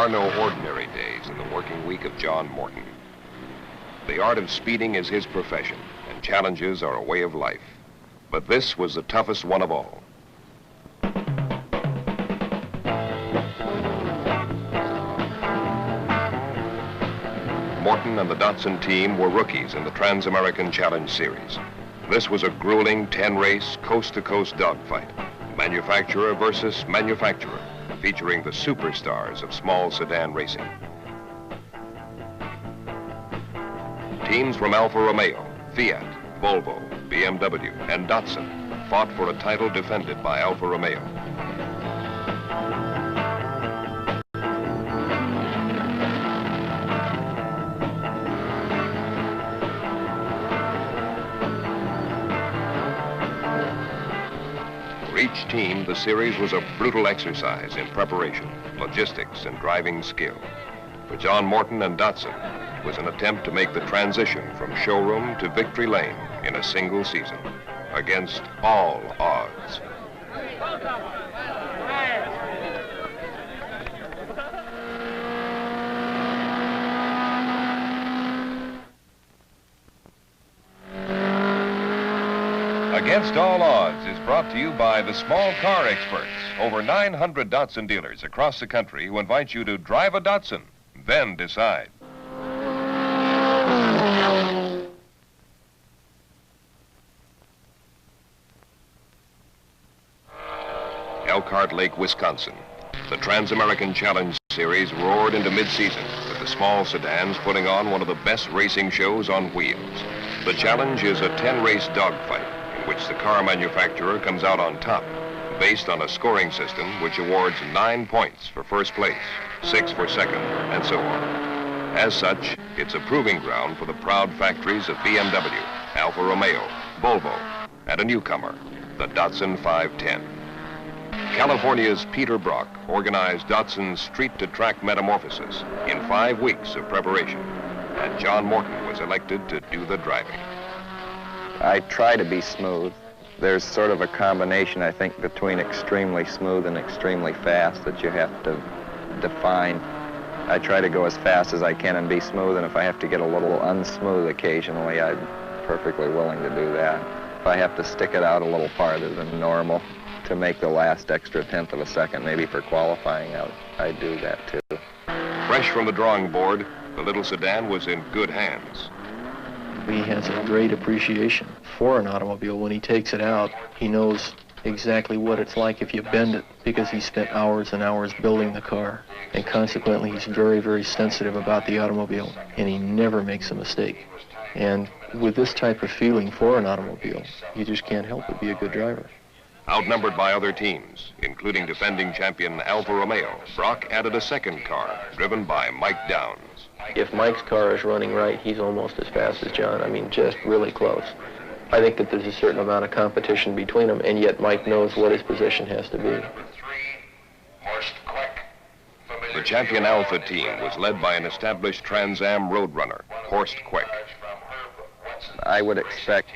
are no ordinary days in the working week of John Morton. The art of speeding is his profession, and challenges are a way of life. But this was the toughest one of all. Morton and the Datsun team were rookies in the Trans-American Challenge Series. This was a grueling 10-race, coast-to-coast dogfight, manufacturer versus manufacturer, featuring the superstars of small sedan racing. Teams from Alfa Romeo, Fiat, Volvo, BMW, and Datsun fought for a title defended by Alfa Romeo. For each team, the series was a brutal exercise in preparation, logistics, and driving skill. For John Morton and Datsun, it was an attempt to make the transition from showroom to victory lane in a single season, against all odds. Against All Odds is brought to you by the Small Car Experts, over 900 Datsun dealers across the country who invite you to drive a Datsun, then decide. Elkhart Lake, Wisconsin. The Trans-American Challenge Series roared into mid-season, with the small sedans putting on one of the best racing shows on wheels. The challenge is a 10-race dogfight, in which the car manufacturer comes out on top, based on a scoring system which awards 9 points for first place, 6 for second, and so on. As such, it's a proving ground for the proud factories of BMW, Alfa Romeo, Volvo, and a newcomer, the Datsun 510. California's Peter Brock organized Datsun's street-to-track metamorphosis in 5 weeks of preparation, and John Morton was elected to do the driving. I try to be smooth. There's sort of a combination, I think, between extremely smooth and extremely fast that you have to define. I try to go as fast as I can and be smooth, and if I have to get a little unsmooth occasionally, I'm perfectly willing to do that. If I have to stick it out a little farther than normal to make the last extra tenth of a second, maybe for qualifying, I do that too. Fresh from the drawing board, the little sedan was in good hands. He has a great appreciation for an automobile. When he takes it out, he knows exactly what it's like if you bend it, because he spent hours and hours building the car. And consequently, he's very, very sensitive about the automobile, and he never makes a mistake. And with this type of feeling for an automobile, you just can't help but be a good driver. Outnumbered by other teams, including defending champion Alfa Romeo, Brock added a second car, driven by Mike Downs. If Mike's car is running right, he's almost as fast as John. I mean, just really close. I think that there's a certain amount of competition between them, and yet Mike knows what his position has to be. The champion Alfa team was led by an established Trans Am roadrunner, Horst Quick. I would expect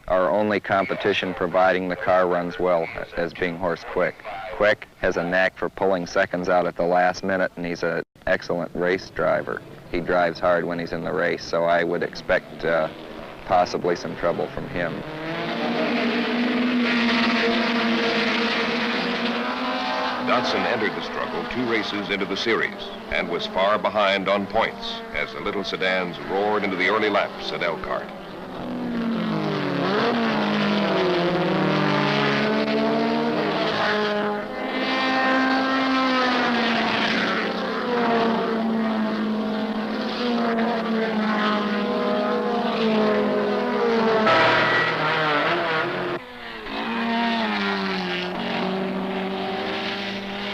our only competition, providing the car runs well, as being Horst Quick. Quick has a knack for pulling seconds out at the last minute, and he's an excellent race driver. He drives hard when he's in the race, so I would expect possibly some trouble from him. Datsun entered the struggle 2 races into the series and was far behind on points as the little sedans roared into the early laps at Elkhart.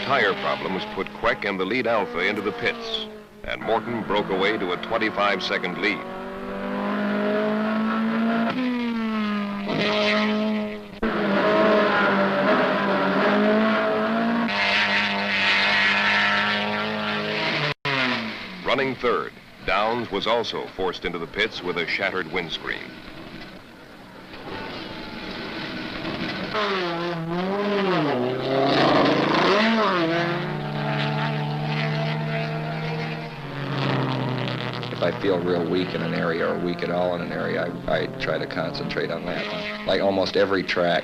Tire problems put Quick and the lead Alfa into the pits, and Morton broke away to a 25-second lead. Running third, Downs was also forced into the pits with a shattered windscreen. if I feel real weak in an area or weak at all in an area, I try to concentrate on that one. Like almost every track,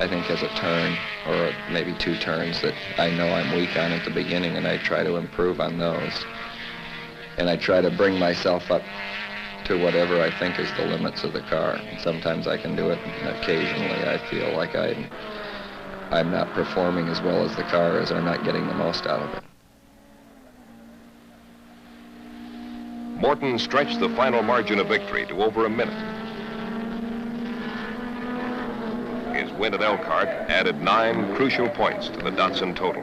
I think has a turn or maybe 2 turns that I know I'm weak on at the beginning, and I try to improve on those. And I try to bring myself up to whatever I think is the limits of the car. And sometimes I can do it, and occasionally I feel like I'm not performing as well as the car is, or not getting the most out of it. Morton stretched the final margin of victory to over a minute. His win at Elkhart added 9 crucial points to the Datsun total.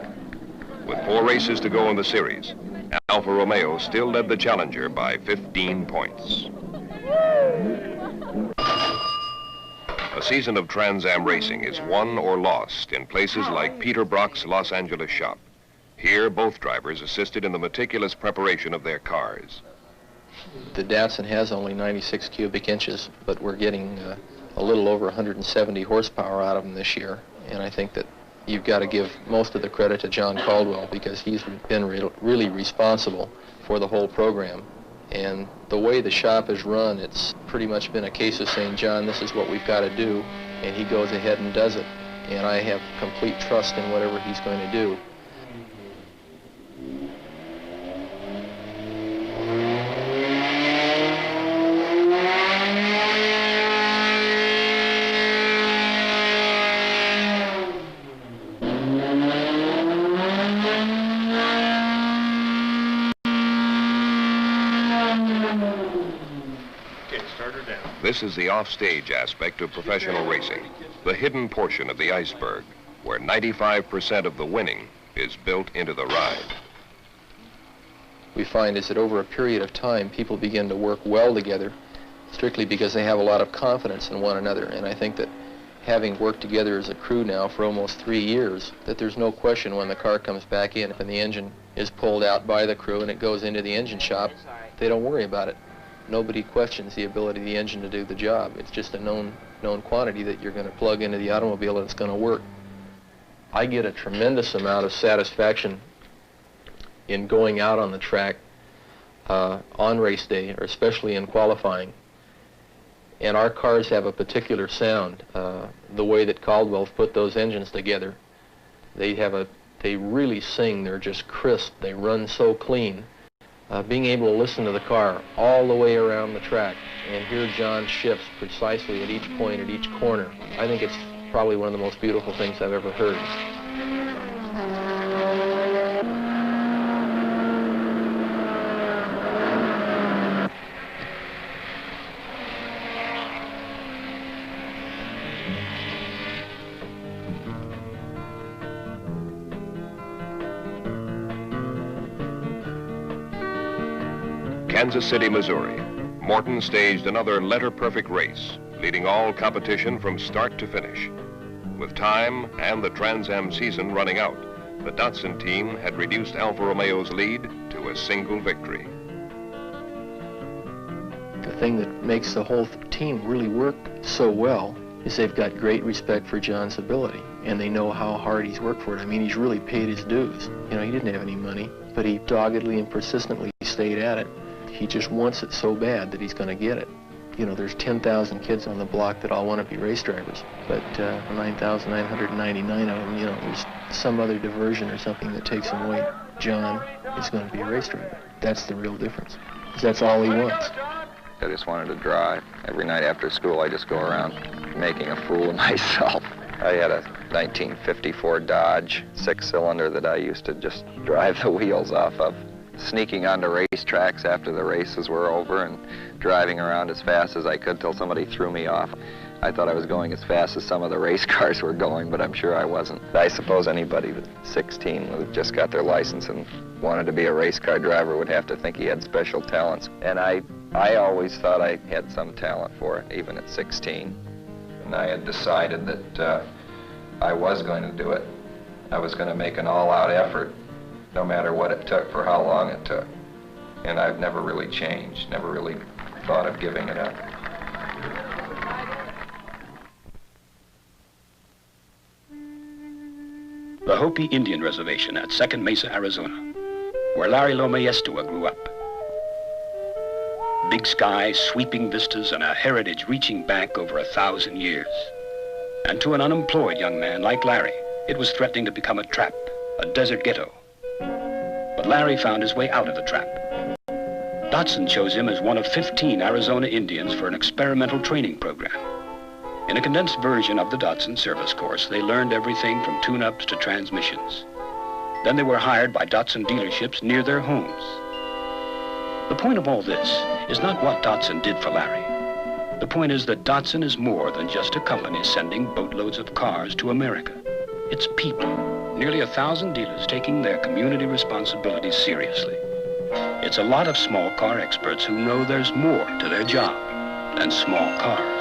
With 4 races to go in the series, Alfa Romeo still led the Challenger by 15 points. A season of Trans Am racing is won or lost in places like Peter Brock's Los Angeles shop. Here, both drivers assisted in the meticulous preparation of their cars. The Datsun has only 96 cubic inches, but we're getting a little over 170 horsepower out of them this year. And I think that you've got to give most of the credit to John Caldwell, because he's been really responsible for the whole program. And the way the shop is run, it's pretty much been a case of saying, John, this is what we've got to do, and he goes ahead and does it. And I have complete trust in whatever he's going to do. This is the offstage aspect of professional racing, the hidden portion of the iceberg, where 95% of the winning is built into the ride. We find is that over a period of time, people begin to work well together, strictly because they have a lot of confidence in one another. And I think that having worked together as a crew now for almost 3 years, that there's no question when the car comes back in and the engine is pulled out by the crew and it goes into the engine shop, they don't worry about it. Nobody questions the ability of the engine to do the job. It's just a known quantity that you're going to plug into the automobile and it's going to work. I get a tremendous amount of satisfaction in going out on the track on race day, or especially in qualifying. And our cars have a particular sound. The way that Caldwell put those engines together, they really sing. They're just crisp. They run so clean. Being able to listen to the car all the way around the track and hear John shifts precisely at each point, at each corner, I think it's probably one of the most beautiful things I've ever heard. Kansas City, Missouri, Morton staged another letter-perfect race, leading all competition from start to finish. With time and the Trans Am season running out, the Datsun team had reduced Alfa Romeo's lead to a single victory. The thing that makes the whole team really work so well is they've got great respect for John's ability, and they know how hard he's worked for it. I mean, he's really paid his dues. You know, he didn't have any money, but he doggedly and persistently stayed at it. He just wants it so bad that he's going to get it. You know, there's 10,000 kids on the block that all want to be race drivers, but 9,999 of them, you know, there's some other diversion or something that takes them away. John is going to be a race driver. That's the real difference. That's all he wants. I just wanted to drive. Every night after school, I just go around making a fool of myself. I had a 1954 Dodge 6-cylinder that I used to just drive the wheels off of, sneaking onto racetracks after the races were over and driving around as fast as I could till somebody threw me off. I thought I was going as fast as some of the race cars were going, but I'm sure I wasn't. I suppose anybody that's 16 who just got their license and wanted to be a race car driver would have to think he had special talents. And I always thought I had some talent for it, even at 16. And I had decided that I was going to do it. I was going to make an all-out effort, no matter what it took, for how long it took. And I've never really changed, never really thought of giving it up. The Hopi Indian Reservation at Second Mesa, Arizona, where Larry Loma Yestua grew up. Big sky, sweeping vistas, and a heritage reaching back over 1,000 years. And to an unemployed young man like Larry, it was threatening to become a trap, a desert ghetto. But Larry found his way out of the trap. Datsun chose him as one of 15 Arizona Indians for an experimental training program. In a condensed version of the Datsun service course, they learned everything from tune-ups to transmissions. Then they were hired by Datsun dealerships near their homes. The point of all this is not what Datsun did for Larry. The point is that Datsun is more than just a company sending boatloads of cars to America. It's people, nearly 1,000 dealers taking their community responsibilities seriously. It's a lot of small car experts who know there's more to their job than small cars.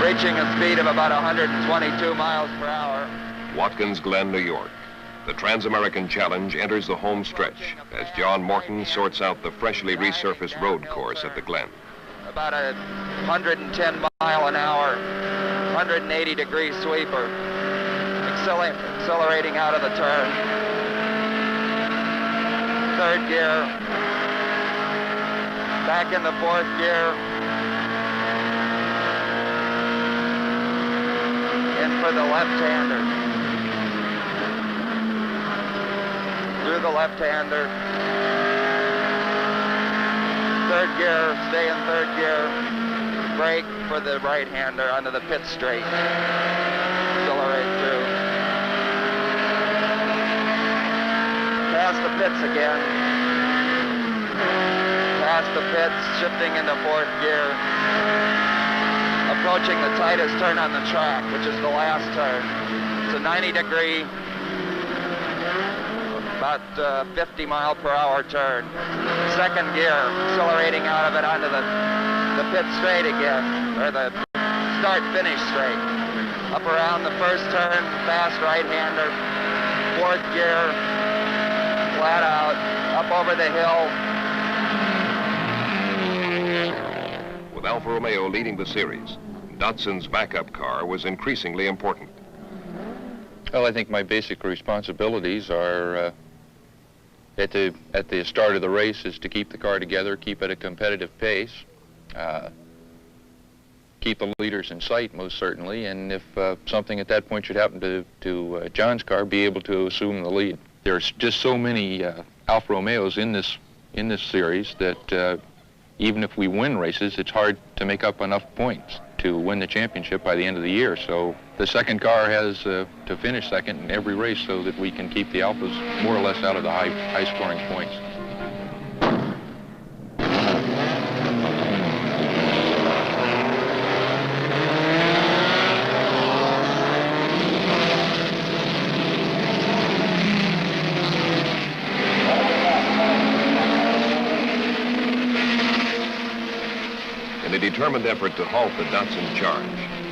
Reaching a speed of about 122 miles per hour. Watkins Glen, New York. The Trans-American Challenge enters the home stretch as John Morton sorts out the freshly resurfaced road course at the Glen. About a 110 mile an hour, 180 degree sweeper, accelerating out of the turn. Third gear, back in the fourth gear, in for the left-hander. Through the left-hander. Third gear, stay in third gear. Brake for the right-hander onto the pit straight. Accelerate through. Past the pits again. Past the pits, shifting into fourth gear. Approaching the tightest turn on the track, which is the last turn. It's a 90-degree, about 50 mile per hour turn. Second gear, accelerating out of it onto the pit straight again, or the start-finish straight. Up around the first turn, fast right-hander. Fourth gear, flat out, up over the hill. With Alfa Romeo leading the series, Datsun's backup car was increasingly important. Well, I think my basic responsibilities are at the start of the race is to keep the car together, keep at a competitive pace, keep the leaders in sight most certainly, and if something at that point should happen to John's car, be able to assume the lead. There's just so many Alfa Romeos in this series that even if we win races, it's hard to make up enough points to win the championship by the end of the year. So the second car has to finish second in every race so that we can keep the Alphas more or less out of the high-scoring points. In a determined effort to halt the Datsun charge,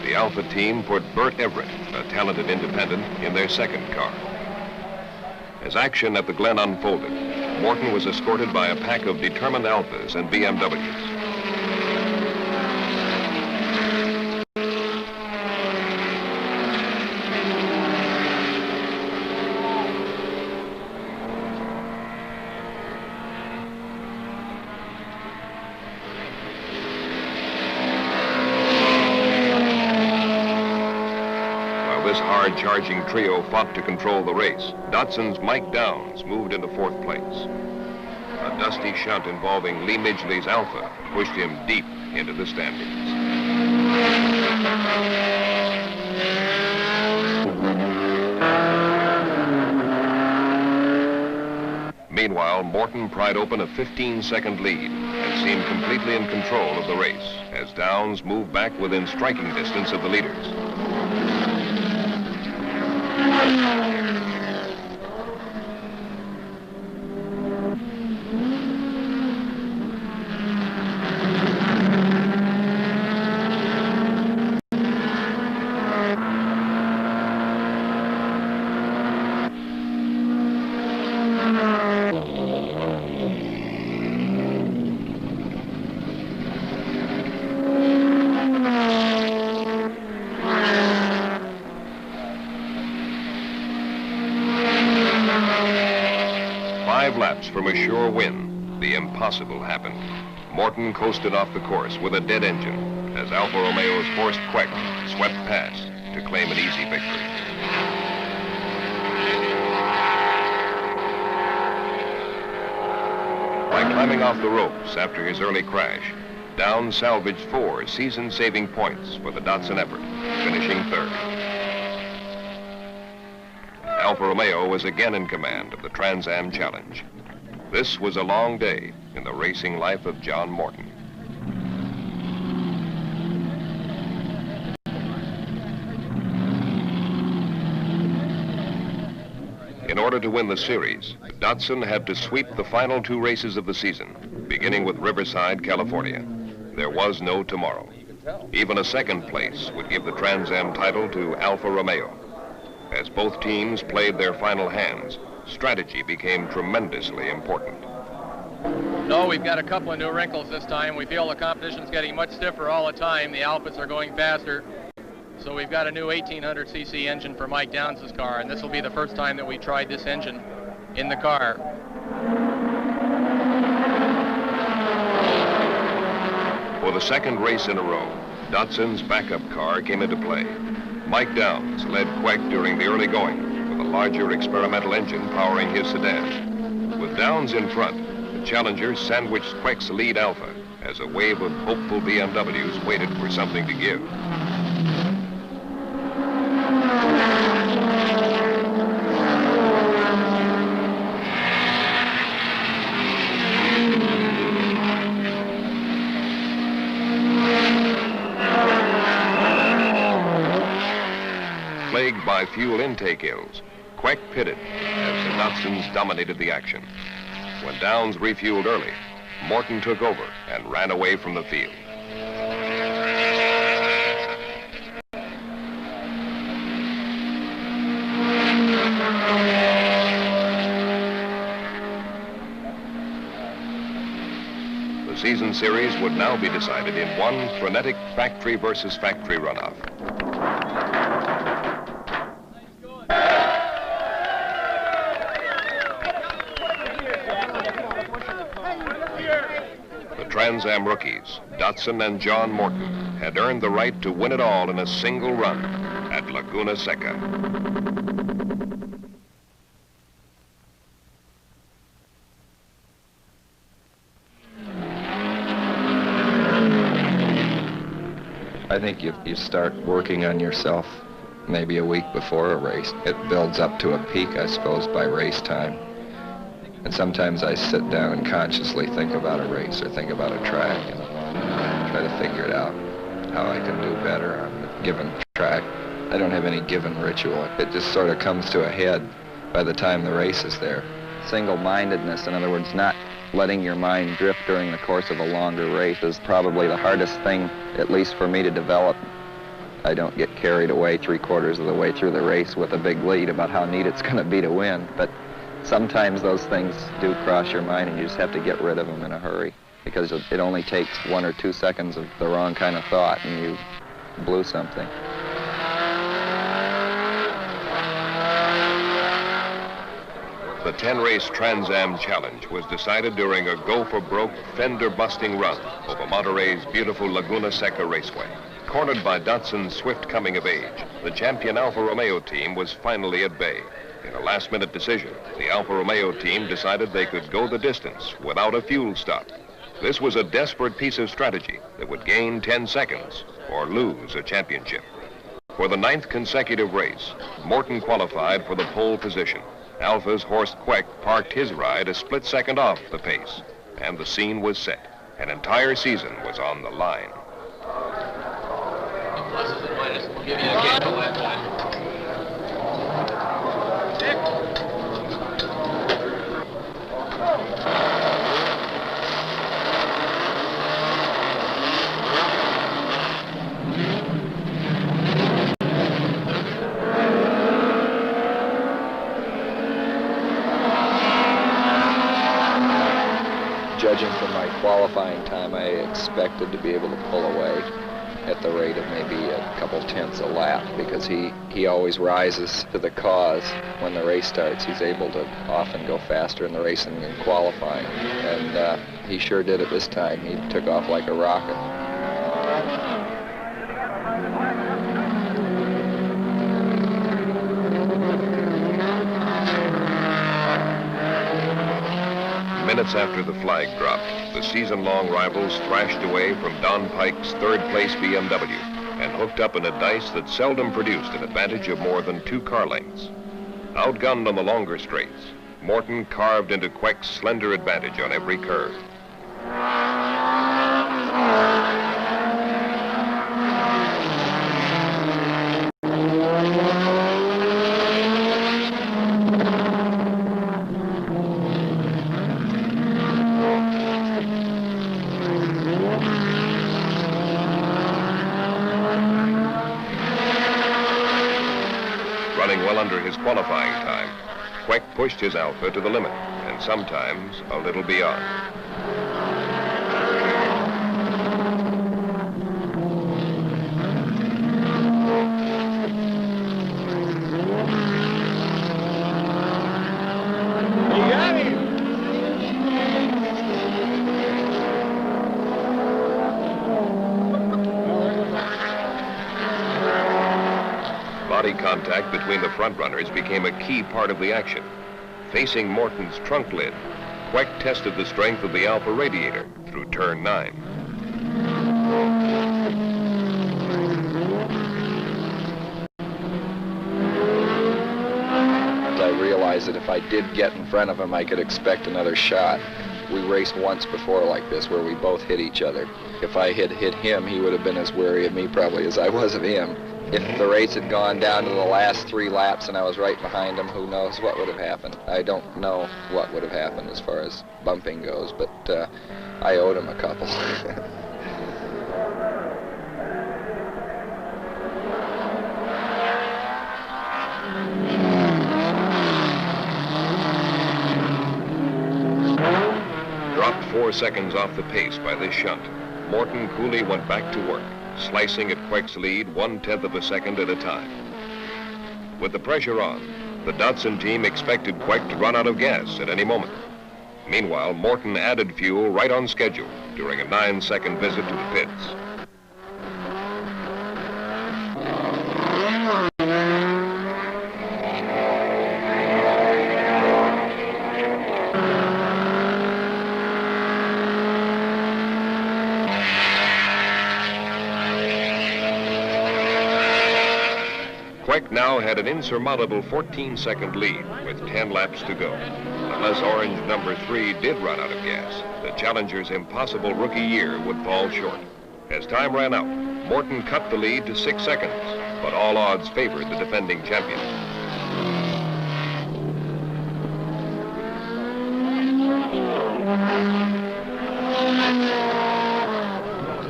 the Alfa team put Bert Everett, a talented independent, in their second car. As action at the Glen unfolded, Morton was escorted by a pack of determined Alphas and BMWs. This hard-charging trio fought to control the race. Datsun's Mike Downs moved into fourth place. A dusty shunt involving Lee Midgley's Alfa pushed him deep into the standings. Meanwhile, Morton pried open a 15-second lead and seemed completely in control of the race as Downs moved back within striking distance of the leaders. laps from a sure win, the impossible happened. Morton coasted off the course with a dead engine as Alfa Romeo's Horst Queck swept past to claim an easy victory. By climbing off the ropes after his early crash, Downs salvaged 4 season-saving points for the Datsun effort, finishing 3rd. Alfa Romeo was again in command of the Trans Am Challenge. This was a long day in the racing life of John Morton. In order to win the series, Datsun had to sweep the final 2 races of the season, beginning with Riverside, California. There was no tomorrow. Even a 2nd place would give the Trans Am title to Alfa Romeo. As both teams played their final hands, strategy became tremendously important. No, we've got a couple of new wrinkles this time. We feel the competition's getting much stiffer all the time. The Alphas are going faster. So we've got a new 1800cc engine for Mike Downs' car, and this will be the first time that we tried this engine in the car. For the 2nd race in a row, Datsun's backup car came into play. Mike Downs led Queck during the early going with a larger experimental engine powering his sedan. With Downs in front, the Challenger sandwiched Queck's lead Alpha as a wave of hopeful BMWs waited for something to give. Plagued by fuel intake ills, Queck pitted as the Datsuns dominated the action. When Downs refueled early, Morton took over and ran away from the field. The season series would now be decided in one frenetic factory versus factory runoff. Trans Am rookies, Datsun and John Morton, had earned the right to win it all in a single run at Laguna Seca. I think you start working on yourself maybe a week before a race. It builds up to a peak, I suppose, by race time. And sometimes I sit down and consciously think about a race or think about a track and try to figure it out, how I can do better on a given track. I don't have any given ritual. It just sort of comes to a head by the time the race is there. Single-mindedness, in other words, not letting your mind drift during the course of a longer race is probably the hardest thing, at least for me, to develop. I don't get carried away 3/4 of the way through the race with a big lead about how neat it's going to be to win, but sometimes those things do cross your mind and you just have to get rid of them in a hurry because it only takes 1 or 2 seconds of the wrong kind of thought and you blew something. The 10-race Trans Am Challenge was decided during a go-for-broke, fender-busting run over Monterey's beautiful Laguna Seca Raceway. Cornered by Datsun's swift coming of age, the champion Alfa Romeo team was finally at bay. In a last-minute decision, the Alfa Romeo team decided they could go the distance without a fuel stop. This was a desperate piece of strategy that would gain 10 seconds or lose a championship. For the 9th consecutive race, Morton qualified for the pole position. Alfa's Horst Queck parked his ride a split second off the pace, and the scene was set. An entire season was on the line. Pluses and minuses will give you a game on that time. Judging from my qualifying time, I expected to be able to pull away. at the rate of maybe a couple tenths a lap, because he always rises to the cause. When the race starts, he's able to often go faster in the racing and qualifying, and he sure did it this time. He took off like a rocket. Minutes after the flag dropped, the season-long rivals thrashed away from Don Pike's third-place BMW and hooked up in a dice that seldom produced an advantage of more than 2 car lengths. Outgunned on the longer straights, Morton carved into Queck's slender advantage on every curve. Running well under his qualifying time, Queck pushed his Alpha to the limit, and sometimes a little beyond. Body contact between the front runners became a key part of the action. Facing Morton's trunk lid, Queck tested the strength of the Alpha radiator through turn 9. I realized that if I did get in front of him, I could expect another shot. We raced once before like this, where we both hit each other. If I had hit him, he would have been as wary of me probably as I was of him. If the race had gone down to the last 3 laps and I was right behind him, who knows what would have happened. I don't know what would have happened as far as bumping goes, but I owed him a couple. Dropped 4 seconds off the pace by this shunt, Morton coolly went back to work, slicing at Queck's lead 1/10 of a second at a time. With the pressure on, the Datsun team expected Queck to run out of gas at any moment. Meanwhile, Morton added fuel right on schedule during a 9-second visit to the pits. Queck now had an insurmountable 14-second lead with 10 laps to go. Unless orange number 3 did run out of gas, the challenger's impossible rookie year would fall short. As time ran out, Morton cut the lead to 6 seconds, but all odds favored the defending champion.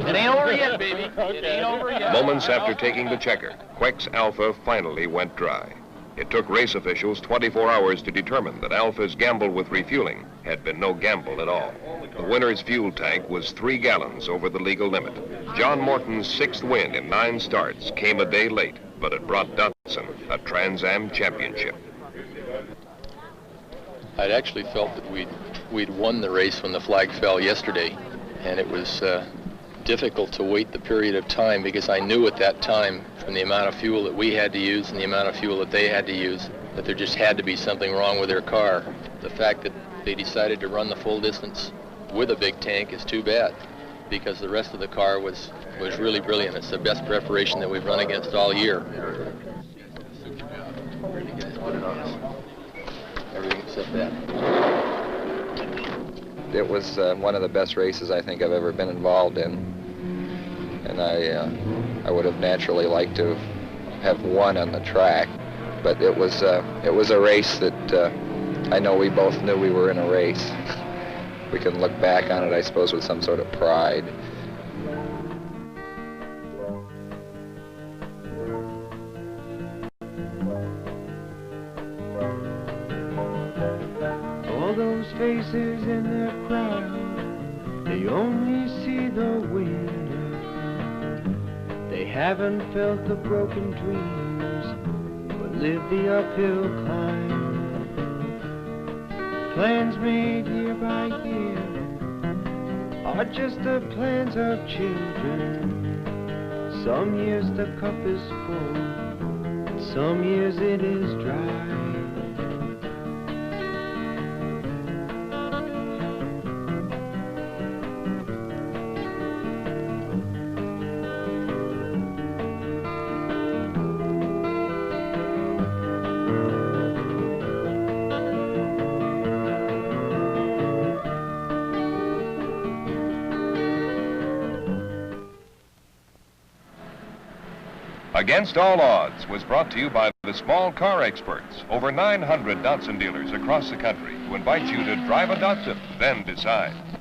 It ain't over yet, baby. It ain't over yet. Moments after taking the checker, Queck's Alpha finally went dry. It took race officials 24 hours to determine that Alpha's gamble with refueling had been no gamble at all. The winner's fuel tank was 3 gallons over the legal limit. John Morton's 6th win in 9 starts came a day late, but it brought Datsun a Trans Am championship. I'd actually felt that we'd won the race when the flag fell yesterday, and it was difficult to wait the period of time, because I knew at that time, from the amount of fuel that we had to use and the amount of fuel that they had to use, that there just had to be something wrong with their car. The fact that they decided to run the full distance with a big tank is too bad, because the rest of the car was really brilliant. It's the best preparation that we've run against all year. Everything except that. It was one of the best races I think I've ever been involved in, and I would have naturally liked to have won on the track, but it was a race that I know we both knew we were in a race. We can look back on it, I suppose, with some sort of pride. All those faces in the crowd, they only see the winner. haven't felt the broken dreams, but lived the uphill climb. Plans made year by year are just the plans of children. Some years the cup is full, and some years it is dry. Against All Odds was brought to you by the Small Car Experts, over 900 Datsun dealers across the country, who invite you to drive a Datsun, then decide.